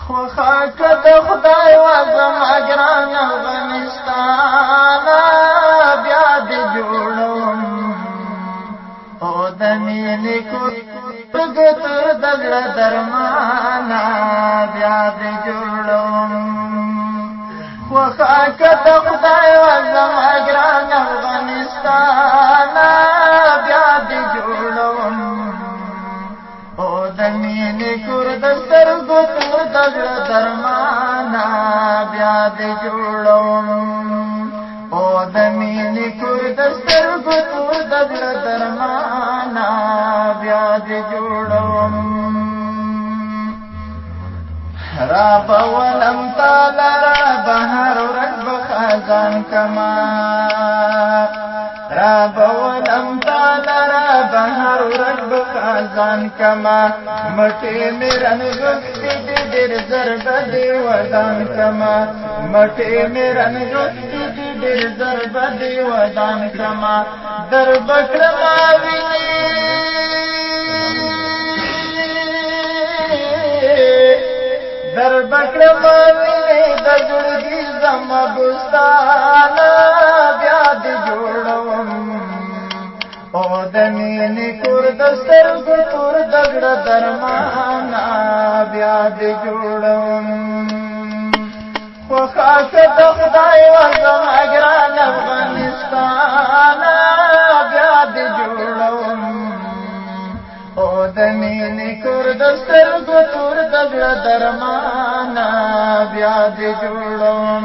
خوخاک د خدای و زما ګران افغانستان بیا دې جوړوم او د مینې کورګو تر د زړه درمانا بیا دې جوړوم خوخاک د خدای و زما ګران افغانستان بیا دې جوړوم او د مینې کور د سترګو تور د زړه درمانا بیا دې جوړوم او د مینې کور د سترګو تور د زړه درمانا بیا دې جوړوم را بولم تعالی را بهر ورځ بخزان کما را بولم تعالی را بهر ورځ بخزان کما مټې مې رنګستې دې ډېر ضرب دې ودان کما مټې مې رنګستې دې ډېر ضرب دې ودان کما در بکړما ویني در بکړما ویني د زړګي زما بستان بیا دې جوړوم او د مینې کور د سترګو تور د زړه درمانا بیا دې جوړوم خوخاک د خدای و زما ګران افغانستان بیا دې جوړوم او د مینې کور د سترګو تور د زړه درمانا بیا دې جوړوم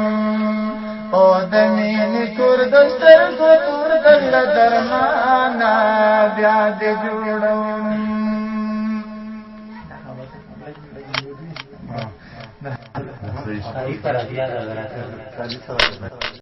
او د مینې کور د سترګو تور د زړه درمانا بیا دې جوړوم